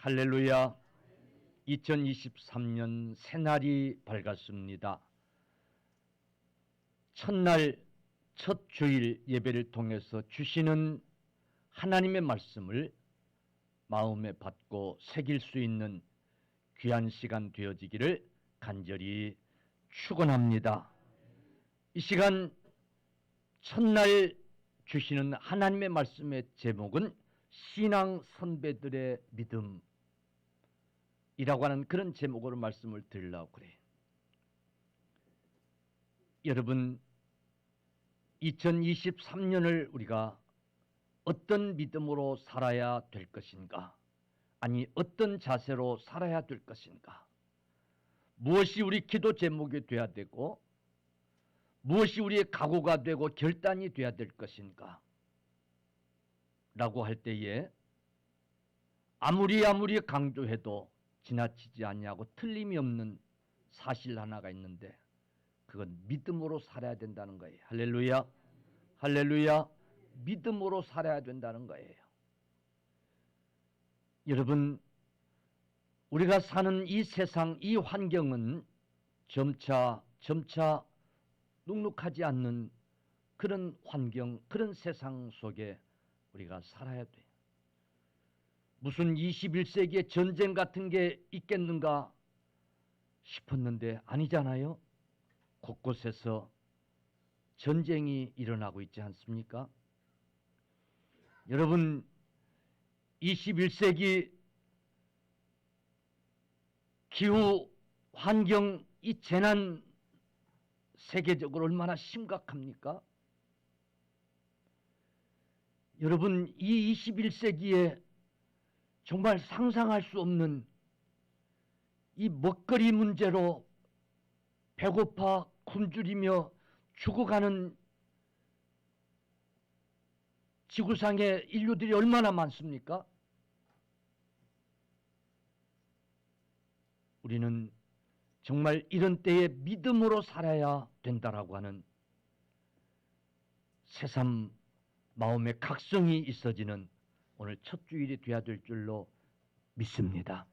할렐루야. 2023년 새날이 밝았습니다. 첫날 첫 주일 예배를 통해서 주시는 하나님의 말씀을 마음에 받고 새길 수 있는 귀한 시간 되어지기를 간절히 축원합니다. 이 시간 첫날 주시는 하나님의 말씀의 제목은 신앙 선배들의 믿음이라고 하는 그런 제목으로 말씀을 드리려고 그래요. 여러분, 2023년을 우리가 어떤 믿음으로 살아야 될 것인가? 아니, 어떤 자세로 살아야 될 것인가? 무엇이 우리 기도 제목이 돼야 되고 무엇이 우리의 각오가 되고 결단이 돼야 될 것인가? 라고 할 때에 아무리 강조해도 지나치지 아니하고 틀림이 없는 사실 하나가 있는데 그건 믿음으로 살아야 된다는 거예요. 할렐루야. 할렐루야. 믿음으로 살아야 된다는 거예요. 여러분, 우리가 사는 이 세상, 이 환경은 점차 눅눅하지 않는 그런 환경, 그런 세상 속에 우리가 살아야 돼요. 무슨 21세기에 전쟁 같은 게 있겠는가 싶었는데 아니잖아요. 곳곳에서 전쟁이 일어나고 있지 않습니까? 여러분, 21세기 기후 환경 이 재난 세계적으로 얼마나 심각합니까? 여러분, 이 21세기에 정말 상상할 수 없는 이 먹거리 문제로 배고파 굶주리며 죽어가는 지구상의 인류들이 얼마나 많습니까? 우리는 정말 이런 때에 믿음으로 살아야 된다라고 하는 새삼 마음의 각성이 있어지는 오늘 첫 주일이 되어야 될 줄로 믿습니다.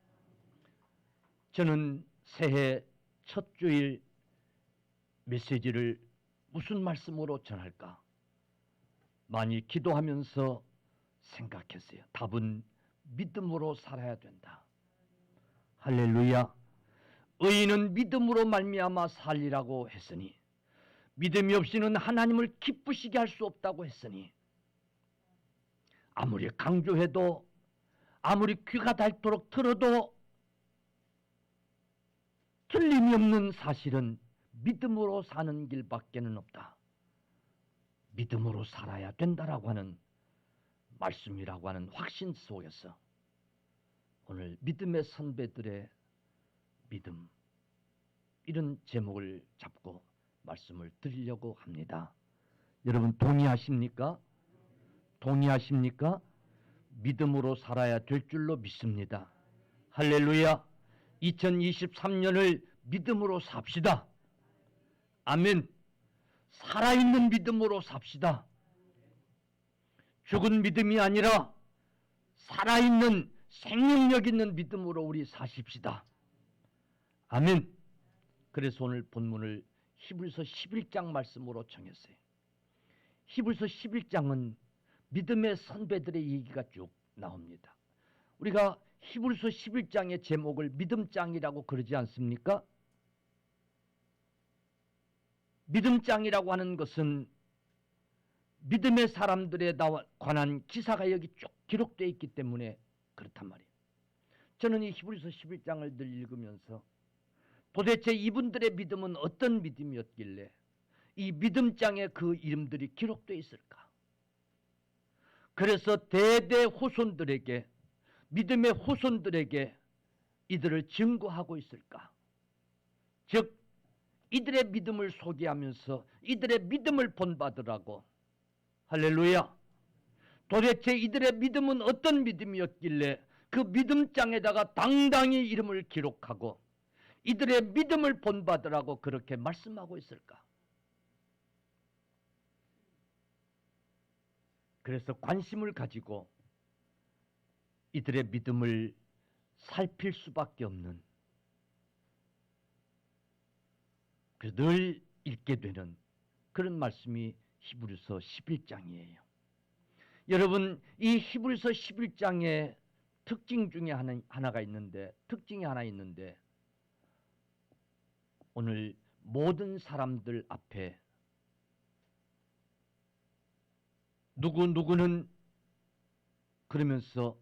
저는 새해 첫 주일 메시지를 무슨 말씀으로 전할까? 많이 기도하면서 생각했어요. 답은 믿음으로 살아야 된다. 할렐루야. 의인은 믿음으로 말미암아 살리라고 했으니 믿음이 없이는 하나님을 기쁘시게 할 수 없다고 했으니 아무리 강조해도 아무리 귀가 닳도록 들어도 틀림이 없는 사실은 믿음으로 사는 길밖에는 없다. 믿음으로 살아야 된다라고 하는 말씀이라고 하는 확신 속에서 오늘 믿음의 선배들의 믿음 이런 제목을 잡고 말씀을 드리려고 합니다. 여러분 동의하십니까? 동의하십니까? 믿음으로 살아야 될 줄로 믿습니다. 할렐루야. 2023년을 믿음으로 삽시다. 아멘. 살아있는 믿음으로 삽시다. 죽은 믿음이 아니라 살아있는 생명력 있는 믿음으로 우리 사십시다. 아멘. 그래서 오늘 본문을 히브리서 11장 말씀으로 정했어요. 히브리서 11장은 믿음의 선배들의 얘기가 쭉 나옵니다. 우리가 히브리서 11장의 제목을 믿음장이라고 그러지 않습니까? 믿음장이라고 하는 것은 믿음의 사람들에 관한 기사가 여기 쭉 기록되어 있기 때문에 그렇단 말이에요. 저는 이 히브리서 11장을 늘 읽으면서 도대체 이분들의 믿음은 어떤 믿음이었길래 이 믿음장에 그 이름들이 기록되어 있을까? 그래서 대대 후손들에게 믿음의 후손들에게 이들을 증거하고 있을까? 즉 이들의 믿음을 소개하면서 이들의 믿음을 본받으라고. 할렐루야. 도대체 이들의 믿음은 어떤 믿음이었길래 그 믿음장에다가 당당히 이름을 기록하고 이들의 믿음을 본받으라고 그렇게 말씀하고 있을까? 그래서 관심을 가지고 이들의 믿음을 살필 수밖에 없는, 늘 읽게 되는 그런 말씀이 히브리서 11장이에요. 여러분, 이 히브리서 11장의 특징 중에 하나가 있는데, 특징이 하나 있는데, 오늘 모든 사람들 앞에 누구는 그러면서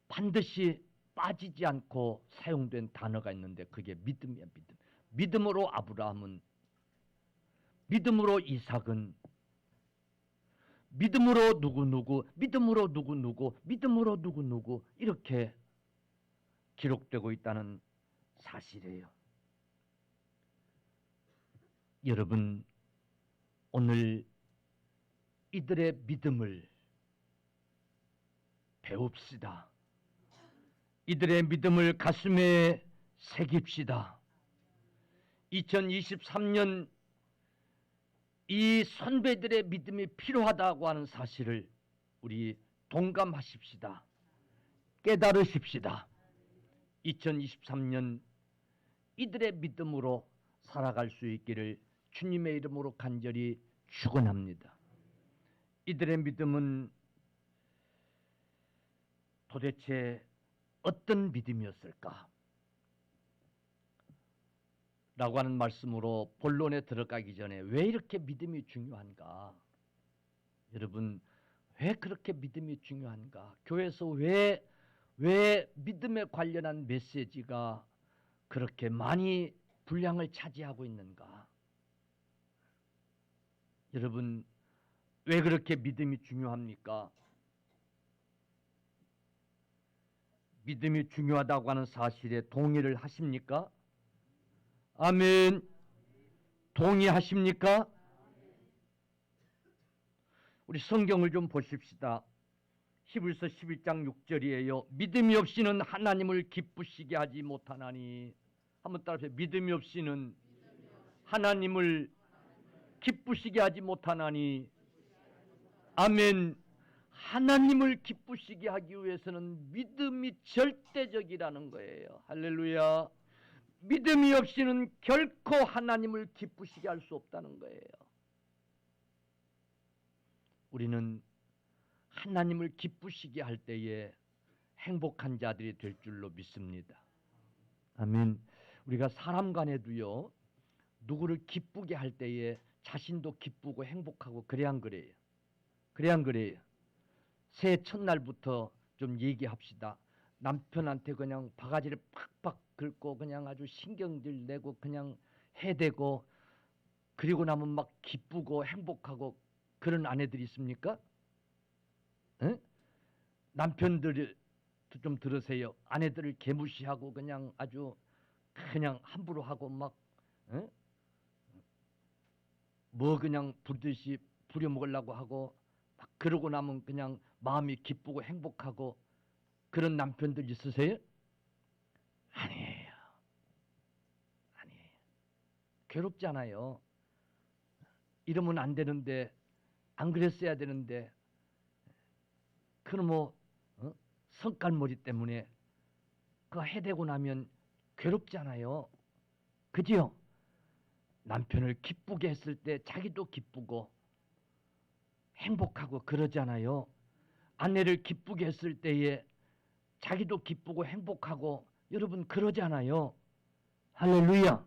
반드시 빠지지 않고 사용된 단어가 있는데, 그게 믿음이야. 믿음. 믿음으로 아브라함은, 믿음으로 이삭은, 믿음으로 누구누구, 믿음으로 누구누구, 믿음으로 누구누구, 이렇게 기록되고 있다는 사실이에요. 여러분, 오늘 이들의 믿음을 배웁시다. 이들의 믿음을 가슴에 새깁시다. 2023년 이 선배들의 믿음이 필요하다고 하는 사실을 우리 동감하십시다. 깨달으십시다. 2023년 이들의 믿음으로 살아갈 수 있기를 주님의 이름으로 간절히 축원합니다. 이들의 믿음은 도대체 어떤 믿음이었을까? 라고 하는 말씀으로 본론에 들어가기 전에 왜 이렇게 믿음이 중요한가? 여러분, 왜 그렇게 믿음이 중요한가? 교회에서 왜 믿음에 관련한 메시지가 그렇게 많이 분량을 차지하고 있는가? 여러분, 왜 그렇게 믿음이 중요합니까? 믿음이 중요하다고 하는 사실에 동의를 하십니까? 아멘. 동의하십니까? 우리 성경을 좀 보십시다. 히브리서 11장 6절이에요. 믿음이 없이는 하나님을 기쁘시게 하지 못하나니. 한번 따라해보세요. 믿음이 없이는 하나님을 기쁘시게 하지 못하나니. 아멘. 하나님을 기쁘시게 하기 위해서는 믿음이 절대적이라는 거예요. 할렐루야. 믿음이 없이는 결코 하나님을 기쁘시게 할 수 없다는 거예요. 우리는 하나님을 기쁘시게 할 때에 행복한 자들이 될 줄로 믿습니다. 아멘. 우리가 사람 간에도요, 누구를 기쁘게 할 때에 자신도 기쁘고 행복하고 그래야 안 그래요? 그래야 안 그래요? 새해 첫날부터 좀 얘기합시다. 남편한테 그냥 바가지를 팍팍 긁고 그냥 아주 신경질 내고 그냥 해대고, 그리고 나면 막 기쁘고 행복하고 그런 아내들이 있습니까? 에? 남편들 좀 들으세요. 아내들을 개무시하고 그냥 아주 그냥 함부로 하고 막 에? 뭐 그냥 부르듯이 부려먹으려고 하고 막 그러고 나면 그냥 마음이 기쁘고 행복하고 그런 남편들 있으세요? 아니에요. 아니에요. 괴롭잖아요. 이러면 안 되는데, 안 그랬어야 되는데, 그럼 뭐 성깔머리 때문에 그거 해대고 나면 괴롭잖아요. 그지요? 남편을 기쁘게 했을 때 자기도 기쁘고 행복하고 그러잖아요. 아내를 기쁘게 했을 때에 자기도 기쁘고 행복하고 여러분 그러잖아요. 할렐루야.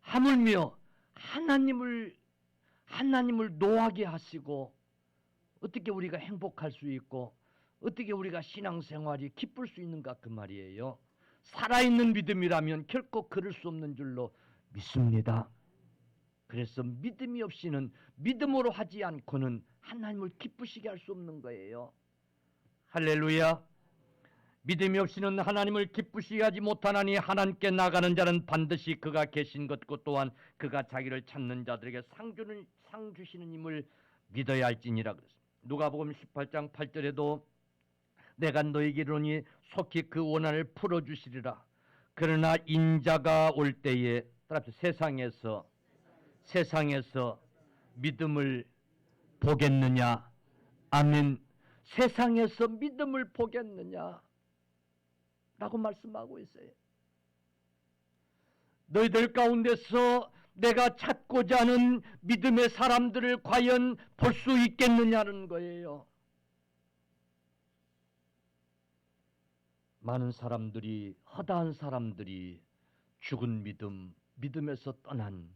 하물며 하나님을 노하게 하시고 어떻게 우리가 행복할 수 있고 어떻게 우리가 신앙생활이 기쁠 수 있는가 그 말이에요. 살아있는 믿음이라면 결코 그럴 수 없는 줄로 믿습니다. 그래서 믿음이 없이는, 믿음으로 하지 않고는 하나님을 기쁘시게 할 수 없는 거예요. 할렐루야. 믿음이 없이는 하나님을 기쁘시게 하지 못하나니 하나님께 나가는 자는 반드시 그가 계신 것고 또한 그가 자기를 찾는 자들에게 상 주시는 힘을 믿어야 할지니라 그랬습니다. 누가복음 18장 8절에도 내가 너에게 이르노니 속히 그 원한을 풀어주시리라. 그러나 인자가 올 때에 세상에서 믿음을 보겠느냐? 아멘. 세상에서 믿음을 보겠느냐? 라고 말씀하고 있어요. 너희들 가운데서 내가 찾고자 하는 믿음의 사람들을 과연 볼 수 있겠느냐는 거예요. 많은 사람들이, 허다한 사람들이 죽은 믿음, 믿음에서 떠난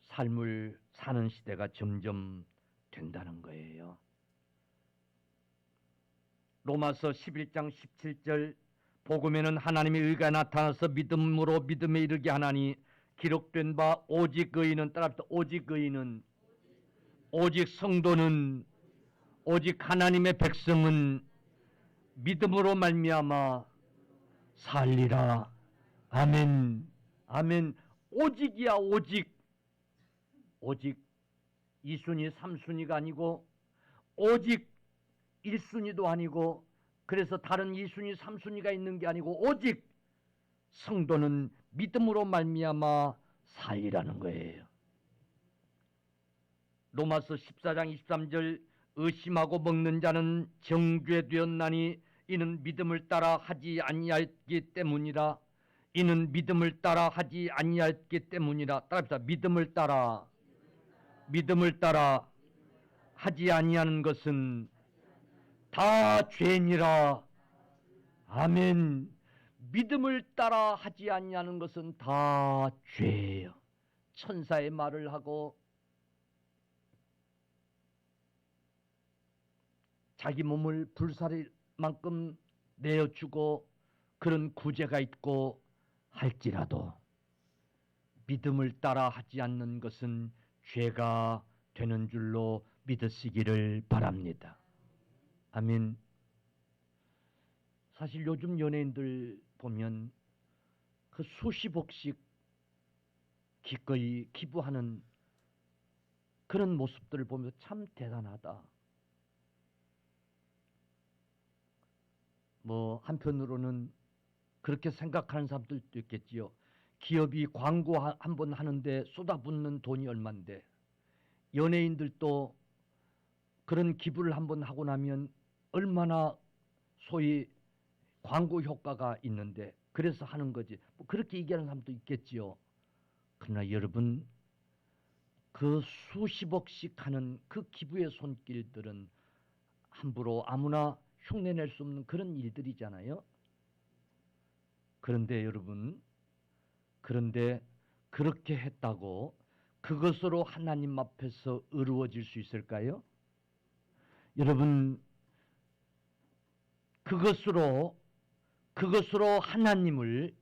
삶을 사는 시대가 점점 된다는 거예요. 로마서 11장 17절 복음에는 하나님의 의가 나타나서 믿음으로 믿음에 이르게 하나니 기록된 바 오직 의인은, 따라합시다. 오직 의인은, 오직 성도는, 오직 하나님의 백성은 믿음으로 말미암아 살리라. 아멘. 아멘. 오직이야. 오직. 오직 2순위 3순위가 아니고 오직 1순위도 아니고, 그래서 다른 2순위 3순위가 있는 게 아니고 오직 성도는 믿음으로 말미암아 살리라는 거예요. 로마서 14장 23절 의심하고 먹는 자는 정죄되었나니 이는 믿음을 따라 하지 아니하였기 때문이라. 이는 믿음을 따라 하지 아니하였기 때문이라. 따라합시다. 믿음을 따라 하지 아니하는 것은 다 죄니라. 아멘. 믿음을 따라 하지 아니하는 것은 다 죄예요. 천사의 말을 하고 자기 몸을 불살릴 만큼 내어주고 그런 구제가 있고 할지라도 믿음을 따라 하지 않는 것은 죄가 되는 줄로 믿으시기를 바랍니다. 아멘. 사실 요즘 연예인들 보면 그 수십억씩 기꺼이 기부하는 그런 모습들을 보면 참 대단하다. 뭐 한편으로는 그렇게 생각하는 사람들도 있겠지요. 기업이 광고 한 번 하는데 쏟아붓는 돈이 얼만데, 연예인들도 그런 기부를 한 번 하고 나면 얼마나 소위 광고 효과가 있는데 그래서 하는 거지. 뭐 그렇게 얘기하는 사람도 있겠지요. 그러나 여러분, 그 수십억씩 하는 그 기부의 손길들은 함부로 아무나 흉내낼 수 없는 그런 일들이잖아요. 그런데 여러분, 그런데 그렇게 했다고 그것으로 하나님 앞에서 의로워질 수 있을까요? 여러분, 그것으로 하나님을,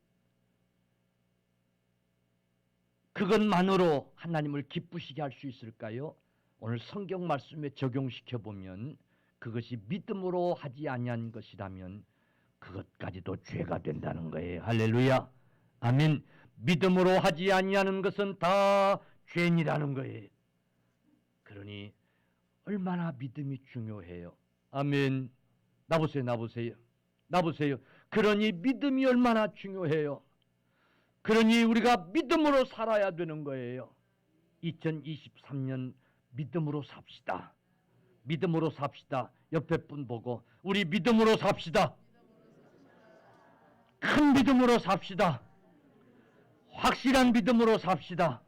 그것만으로 하나님을 기쁘시게 할 수 있을까요? 오늘 성경 말씀에 적용시켜 보면 그것이 믿음으로 하지 아니한 것이라면 그것까지도 죄가 된다는 거예요. 할렐루야. 아멘. 믿음으로 하지 아니하는 것은 다 죄니라는 거예요. 그러니 얼마나 믿음이 중요해요. 아멘. 나보세요. 그러니 믿음이 얼마나 중요해요. 그러니 우리가 믿음으로 살아야 되는 거예요. 2023년 믿음으로 삽시다. 믿음으로 삽시다. 옆에 분 보고 우리 믿음으로 삽시다. 큰 믿음으로 삽시다. 확실한 믿음으로 삽시다.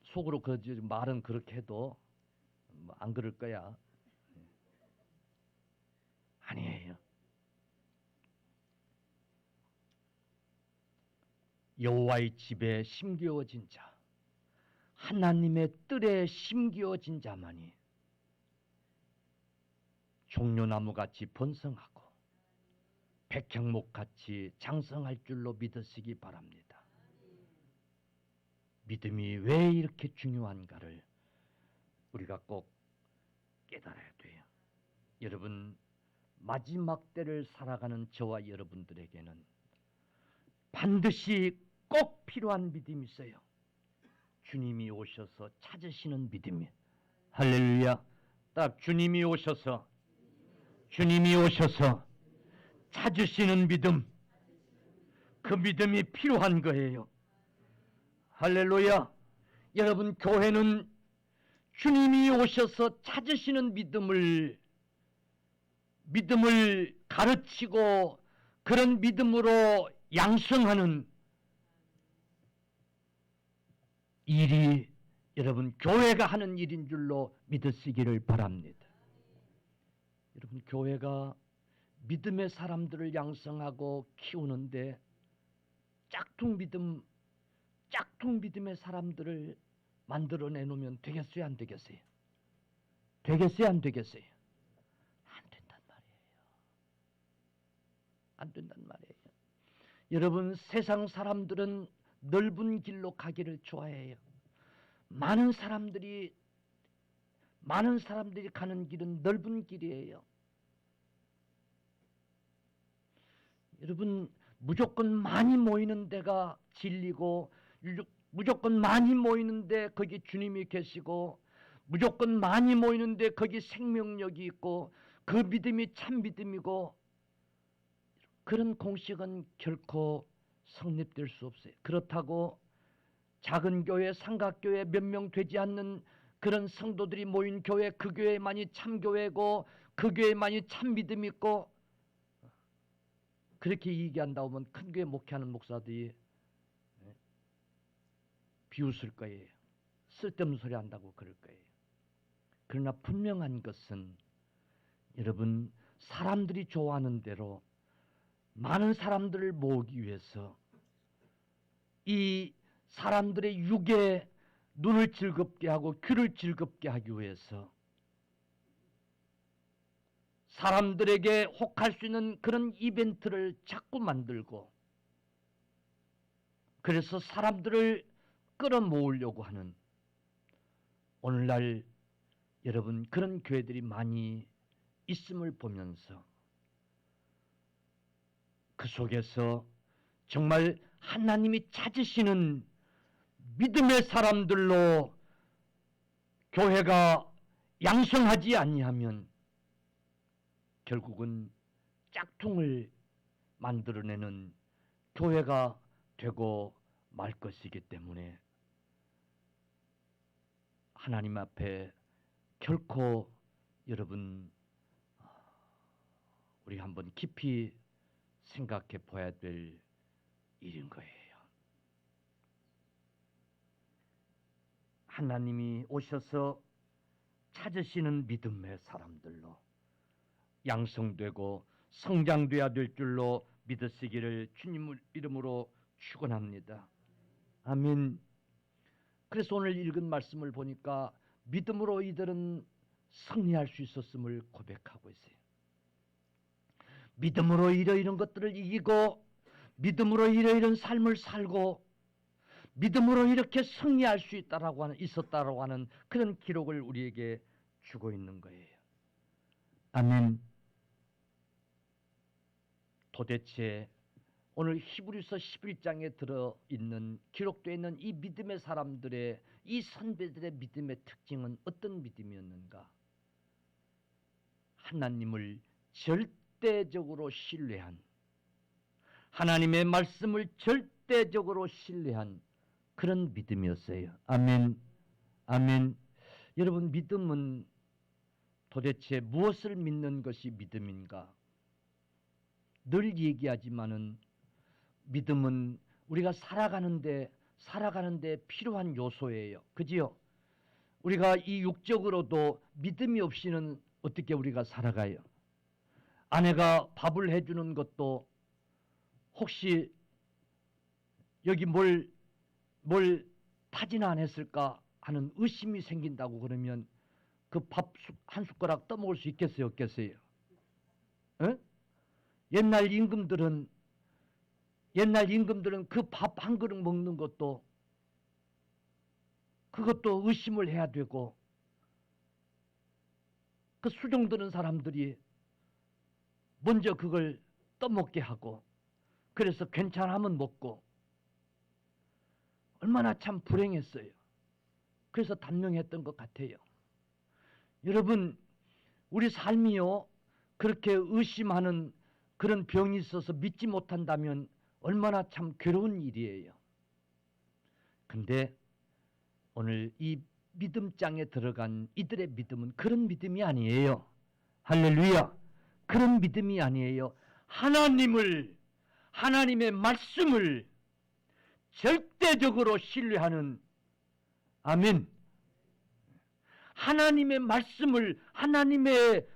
속으로 그 말은 그렇게 해도 안 그럴 거야. 아니에요. 여호와의 집에 심기어진 자, 하나님의 뜰에 심기어진 자만이 종려나무같이 번성하고 백향목같이 장성할 줄로 믿으시기 바랍니다. 믿음이 왜 이렇게 중요한가를 우리가 꼭 깨달아야 돼요. 여러분, 마지막 때를 살아가는 저와 여러분들에게는 반드시 꼭 필요한 믿음이 있어요. 주님이 오셔서 찾으시는 믿음이에요. 할렐루야. 딱 주님이 오셔서 찾으시는 믿음, 그 믿음이 필요한 거예요. 할렐루야. 여러분, 교회는 주님이 오셔서 찾으시는 믿음을 가르치고 그런 믿음으로 양성하는 일이 여러분 교회가 하는 일인 줄로 믿으시기를 바랍니다. 여러분 교회가 믿음의 사람들을 양성하고 키우는데 짝퉁 믿음의 사람들을 만들어내놓으면 되겠어요, 안 되겠어요? 되겠어요, 안 되겠어요? 안 된단 말이에요. 안 된단 말이에요. 여러분 세상 사람들은 넓은 길로 가기를 좋아해요. 많은 사람들이 가는 길은 넓은 길이에요. 여러분 무조건 많이 모이는 데가 진리고 무조건 많이 모이는데 거기 주님이 계시고 무조건 많이 모이는데 거기 생명력이 있고 그 믿음이 참 믿음이고 그런 공식은 결코 성립될 수 없어요. 그렇다고 작은 교회, 삼각교회 몇 명 되지 않는 그런 성도들이 모인 교회, 그 교회만이 참 교회고 그 교회만이 참 믿음이 있고 그렇게 얘기한다고 하면 큰 교회 목회하는 목사들이 비웃을 거예요. 쓸데없는 소리 한다고 그럴 거예요. 그러나 분명한 것은 여러분 사람들이 좋아하는 대로 많은 사람들을 모으기 위해서 이 사람들의 육에 눈을 즐겁게 하고 귀를 즐겁게 하기 위해서 사람들에게 혹할 수 있는 그런 이벤트를 자꾸 만들고 그래서 사람들을 끌어모으려고 하는 오늘날 여러분 그런 교회들이 많이 있음을 보면서 그 속에서 정말 하나님이 찾으시는 믿음의 사람들로 교회가 양성하지 아니하면 결국은 짝퉁을 만들어내는 교회가 되고 말 것이기 때문에 하나님 앞에 결코 여러분 우리 한번 깊이 생각해 봐야 될 일인 거예요. 하나님이 오셔서 찾으시는 믿음의 사람들로 양성되고 성장돼야 될 줄로 믿으시기를 주님 이름으로 축원합니다. 아멘. 그래서 오늘 읽은 말씀을 보니까 믿음으로 이들은 승리할 수 있었음을 고백하고 있어요. 믿음으로 이러이런 것들을 이기고 믿음으로 이러이런 삶을 살고 믿음으로 이렇게 승리할 수 있었다라고 하는 그런 기록을 우리에게 주고 있는 거예요. 아멘. 도대체 오늘 히브리서 11장에 들어있는 기록되어 있는 이 믿음의 사람들의 이 선배들의 믿음의 특징은 어떤 믿음이었는가? 하나님을 절대적으로 신뢰한 하나님의 말씀을 절대적으로 신뢰한 그런 믿음이었어요. 아멘. 아멘. 여러분 믿음은 도대체 무엇을 믿는 것이 믿음인가? 늘 얘기하지만은 믿음은 우리가 살아가는데 필요한 요소예요. 그지요? 우리가 이 육적으로도 믿음이 없이는 어떻게 우리가 살아가요? 아내가 밥을 해주는 것도 혹시 여기 뭘 타지는 안 했을까 하는 의심이 생긴다고 그러면 그 밥 한 숟가락 떠먹을 수 있겠어요? 없겠어요? 에? 옛날 임금들은 그 밥 한 그릇 먹는 것도 그것도 의심을 해야 되고 그 수종 드는 사람들이 먼저 그걸 떠먹게 하고 그래서 괜찮으면 먹고 얼마나 참 불행했어요. 그래서 단명했던 것 같아요. 여러분 우리 삶이요 그렇게 의심하는 그런 병이 있어서 믿지 못한다면 얼마나 참 괴로운 일이에요. 근데 오늘 이 믿음장에 들어간 이들의 믿음은 그런 믿음이 아니에요. 할렐루야. 그런 믿음이 아니에요. 하나님의 말씀을 절대적으로 신뢰하는, 아멘. 하나님의 말씀을, 하나님의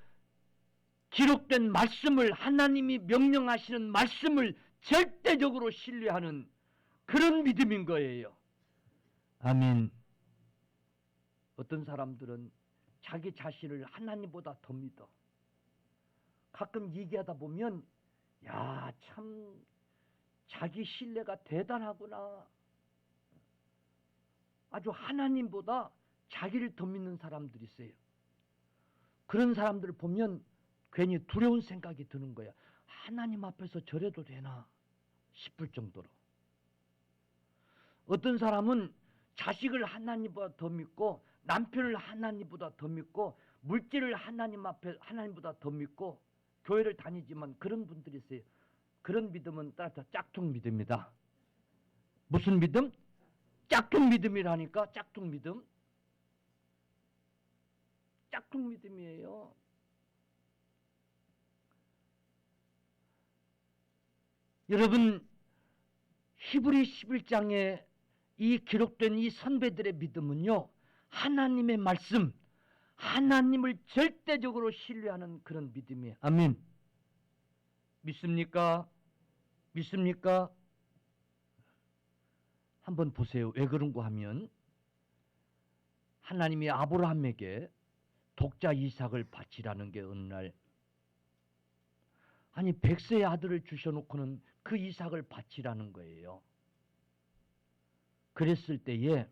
기록된 말씀을, 하나님이 명령하시는 말씀을 절대적으로 신뢰하는 그런 믿음인 거예요. 아멘. 어떤 사람들은 자기 자신을 하나님보다 더 믿어. 가끔 얘기하다 보면 야, 참 자기 신뢰가 대단하구나. 아주 하나님보다 자기를 더 믿는 사람들이 있어요. 그런 사람들을 보면 괜히 두려운 생각이 드는 거야. 하나님 앞에서 저래도 되나 싶을 정도로. 어떤 사람은 자식을 하나님보다 더 믿고, 남편을 하나님보다 더 믿고, 물질을 하나님보다 더 믿고 교회를 다니지만 그런 분들이 있어요. 그런 믿음은 따라서 짝퉁 믿음이다. 무슨 믿음? 짝퉁 믿음이라니까. 짝퉁 믿음. 짝퉁 믿음이에요. 여러분, 히브리 11장에 이 기록된 이 선배들의 믿음은요, 하나님의 말씀, 하나님을 절대적으로 신뢰하는 그런 믿음이에요. 아멘. 믿습니까? 믿습니까? 한번 보세요. 왜 그런가 하면 하나님이 아브라함에게 독자 이삭을 바치라는 게 어느 날, 아니 100세의 아들을 주셔놓고는 그 이삭을 바치라는 거예요. 그랬을 때에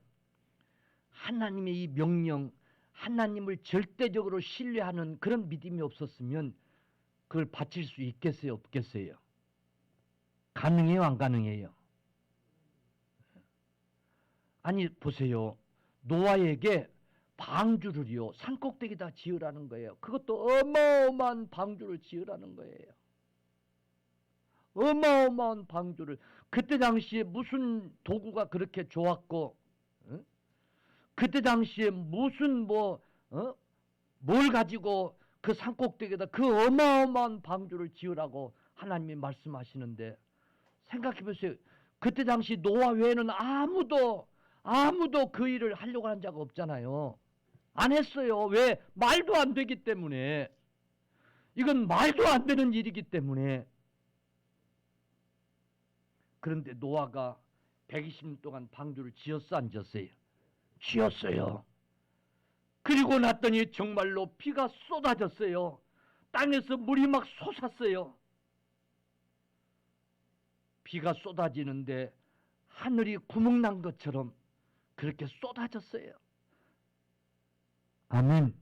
하나님의 이 명령, 하나님을 절대적으로 신뢰하는 그런 믿음이 없었으면 그걸 바칠 수 있겠어요? 없겠어요? 가능해요? 안 가능해요? 아니 보세요. 노아에게 방주를요 산꼭대기다 지으라는 거예요. 그것도 어마어마한 방주를 지으라는 거예요. 어마어마한 방주를. 그때 당시에 무슨 도구가 그렇게 좋았고, 그때 당시에 무슨 뭘 가지고 그 산꼭대기에다 그 어마어마한 방주를 지으라고 하나님이 말씀하시는데, 생각해 보세요. 그때 당시 노아 외에는 아무도 그 일을 하려고 한 자가 없잖아요. 안 했어요. 왜? 말도 안 되기 때문에. 이건 말도 안 되는 일이기 때문에. 그런데 노아가 120년 동안 방주를 지었어, 안 지었어요? 지었어요. 그리고 났더니 정말로 비가 쏟아졌어요. 땅에서 물이 막 솟았어요. 비가 쏟아지는데 하늘이 구멍 난 것처럼 그렇게 쏟아졌어요. 아멘.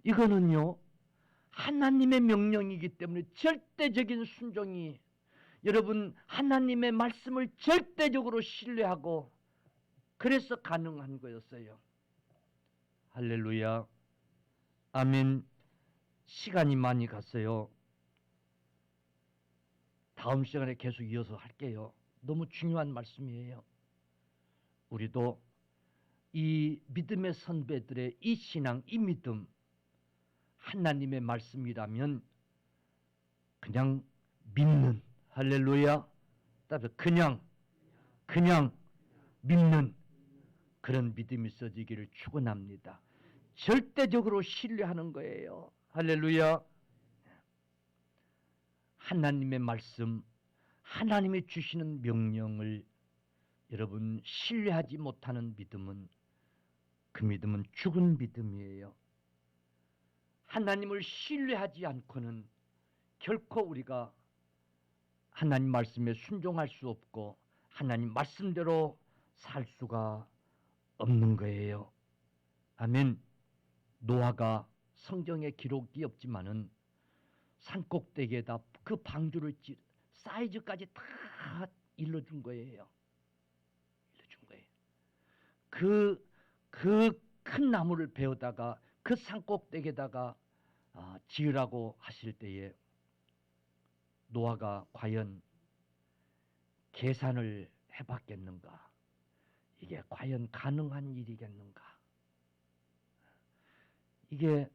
이거는요, 하나님의 명령이기 때문에 절대적인 순종이, 여러분 하나님의 말씀을 절대적으로 신뢰하고 그래서 가능한 거였어요. 할렐루야. 아멘. 시간이 많이 갔어요. 다음 시간에 계속 이어서 할게요. 너무 중요한 말씀이에요. 우리도 이 믿음의 선배들의 이 신앙, 이 믿음, 하나님의 말씀이라면 그냥 믿는, 할렐루야, 따라서 그냥 믿는 그런 믿음이 있어지기를 축원합니다. 절대적으로 신뢰하는 거예요. 할렐루야. 하나님의 말씀, 하나님이 주시는 명령을 여러분 신뢰하지 못하는 믿음은, 그 믿음은 죽은 믿음이에요. 하나님을 신뢰하지 않고는 결코 우리가 하나님 말씀에 순종할 수 없고 하나님 말씀대로 살 수가 없는 거예요. 아멘. 노아가 성경에 기록이 없지만은 산꼭대기에다 그 방주를 사이즈까지 다 일러준 거예요. 일러준 거예요. 그 큰 나무를 베어다가 그 산꼭대기에다가 지으라고 하실 때에 노아가 과연 계산을 해봤겠는가? 이게 과연 가능한 일이겠는가? 이게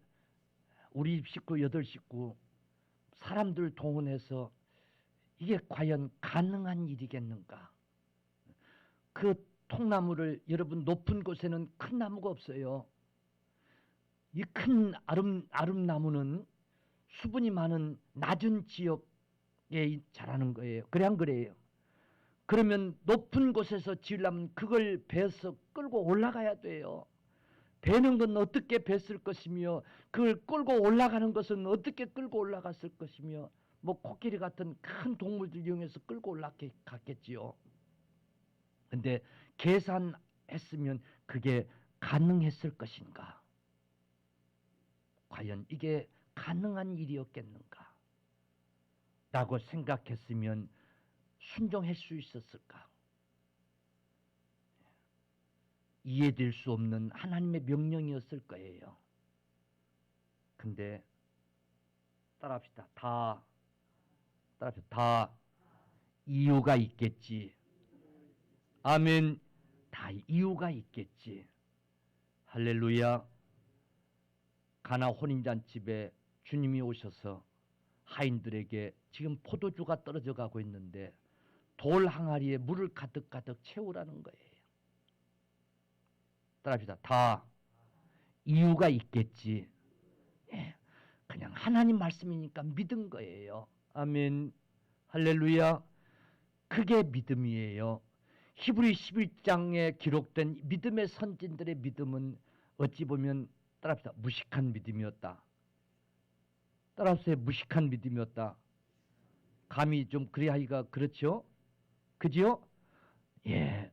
우리 식구 8식구 사람들 동원해서 이게 과연 가능한 일이겠는가? 그 통나무를 여러분 높은 곳에는 큰 나무가 없어요. 이 큰 아름나무는 수분이 많은 낮은 지역에 자라는 거예요. 그래 안 그래요? 그러면 높은 곳에서 지으려면 그걸 배서 끌고 올라가야 돼요. 배는 건 어떻게 뱄을 것이며 그걸 끌고 올라가는 것은 어떻게 끌고 올라갔을 것이며 뭐 코끼리 같은 큰 동물들 이용해서 끌고 올라갔겠지요. 근데 계산했으면 그게 가능했을 것인가? 과연 이게 가능한 일이었겠는가? 라고 생각했으면 순종할 수 있었을까? 이해될 수 없는 하나님의 명령이었을 거예요. 근데 따라합시다. 다 이유가 있겠지. 아멘. 다 이유가 있겠지. 할렐루야. 가나 혼인잔치에 주님이 오셔서 하인들에게 지금 포도주가 떨어져 가고 있는데 돌 항아리에 물을 가득 채우라는 거예요. 따라합시다. 다 이유가 있겠지. 예, 그냥 하나님 말씀이니까 믿은 거예요. 아멘. 할렐루야. 그게 믿음이에요. 히브리 11장에 기록된 믿음의 선진들의 믿음은 어찌 보면 따라합시다. 무식한 믿음이었다. 따라하세요. 무식한 믿음이었다. 감히 좀 그래 하기가 그렇죠? 그지요? 예.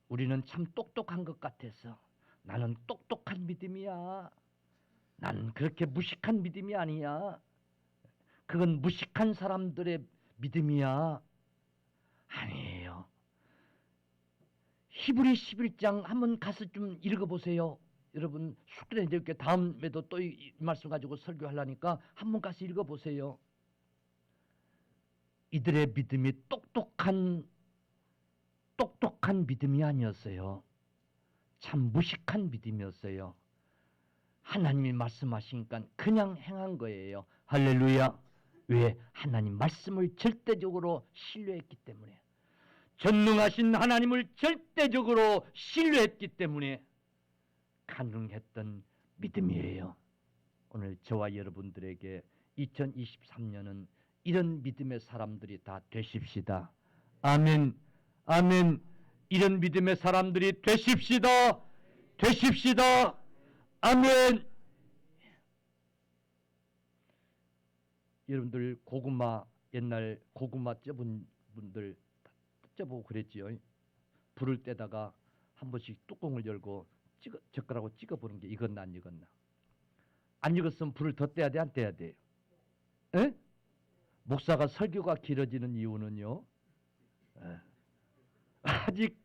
우리는 참 똑똑한 것 같아서 나는 똑똑한 믿음이야. 나는 그렇게 무식한 믿음이 아니야. 그건 무식한 사람들의 믿음이야. 아니에요. 히브리 11장 한번 가서 좀 읽어보세요. 여러분 숙제를 이렇게 다음에도 또 이 말씀 가지고 설교하려니까 한번 가서 읽어보세요. 이들의 믿음이 똑똑한 믿음이 아니었어요. 참 무식한 믿음이었어요. 하나님이 말씀하시니까 그냥 행한 거예요. 할렐루야. 왜? 하나님 말씀을 절대적으로 신뢰했기 때문에. 전능하신 하나님을 절대적으로 신뢰했기 때문에 가능했던 믿음이에요. 오늘 저와 여러분들에게 2023년은 이런 믿음의 사람들이 다 되십시다. 아멘. 아멘. 이런 믿음의 사람들이 되십시다. 되십시다. 아멘. 여러분들 고구마 옛날 고구마 쪄본 분들 쪄보고 그랬지요. 불을 떼다가 한 번씩 뚜껑을 열고 젓가락으로 찍어보는 게 익었나 안 익었나. 안 익었으면 불을 더 떼야 돼 안 떼야 돼요? 에? 목사가 설교가 길어지는 이유는요. 아직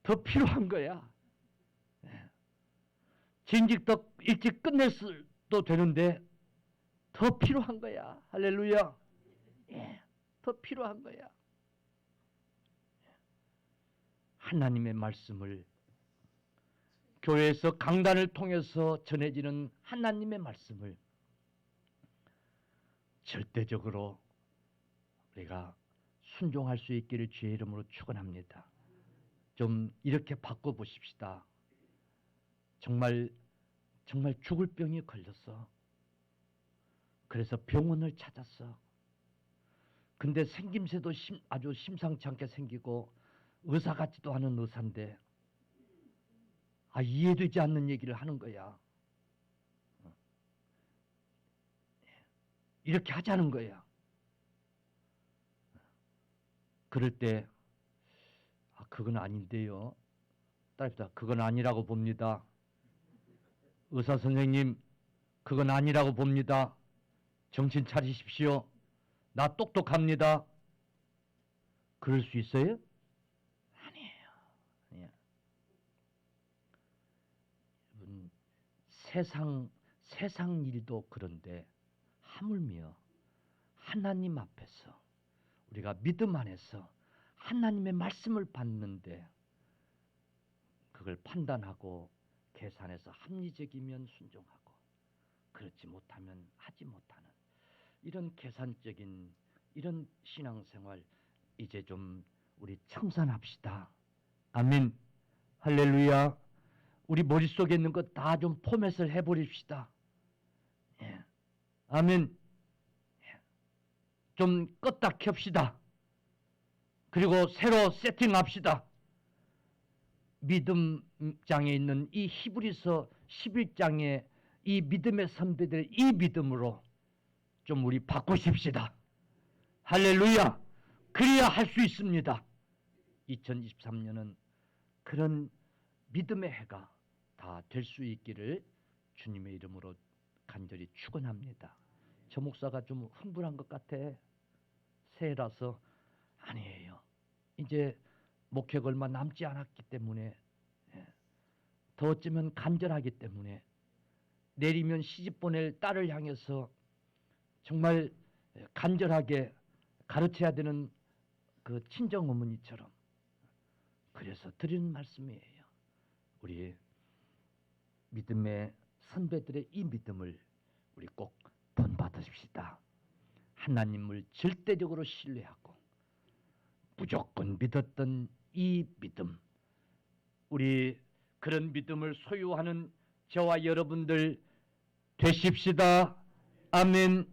더 필요한 거야. 진즉 더 일찍 끝냈어도 되는데 더 필요한 거야. 할렐루야. 예, 더 필요한 거야. 하나님의 말씀을 교회에서 강단을 통해서 전해지는 하나님의 말씀을 절대적으로 우리가 순종할 수 있기를 주의 이름으로 축원합니다. 좀 이렇게 바꿔보십시다. 정말 죽을 병이 걸렸어. 그래서 병원을 찾았어. 근데 생김새도 아주 심상치 않게 생기고 의사 같지도 않은 의사인데 이해되지 않는 얘기를 하는 거야. 이렇게 하자는 거야. 그럴 때 그건 아닌데요. 따라합시다. 그건 아니라고 봅니다. 의사 선생님, 그건 아니라고 봅니다. 정신 차리십시오. 나 똑똑합니다. 그럴 수 있어요? 아니에요. 여러분, 세상 일도 그런데 하물며 하나님 앞에서 우리가 믿음 안에서 하나님의 말씀을 받는데 그걸 판단하고 계산해서 합리적이면 순종하고 그렇지 못하면 하지 못하는 이런 계산적인 이런 신앙생활 이제 좀 우리 청산합시다. 아멘. 할렐루야. 우리 머릿속에 있는 것 다 좀 포맷을 해버립시다. 예. 아멘. 예. 좀 껐다 켭시다. 그리고 새로 세팅합시다. 믿음장에 있는 이 히브리서 11장의 이 믿음의 선배들의 이 믿음으로 좀 우리 바꾸십시다. 할렐루야. 그래야 할 수 있습니다. 2023년은 그런 믿음의 해가 다 될 수 있기를 주님의 이름으로 간절히 축원합니다. 저 목사가 좀 흥분한 것 같아. 새해라서. 아니에요. 이제 목회가 얼마 남지 않았기 때문에, 더 어쩌면 간절하기 때문에, 내리면 시집 보낼 딸을 향해서 정말 간절하게 가르쳐야 되는 그 친정 어머니처럼, 그래서 드리는 말씀이에요. 우리 믿음의 선배들의 이 믿음을 우리 꼭 본받으십시다. 하나님을 절대적으로 신뢰하고 무조건 믿었던 이 믿음, 우리 그런 믿음을 소유하는 저와 여러분들 되십시다. 아멘.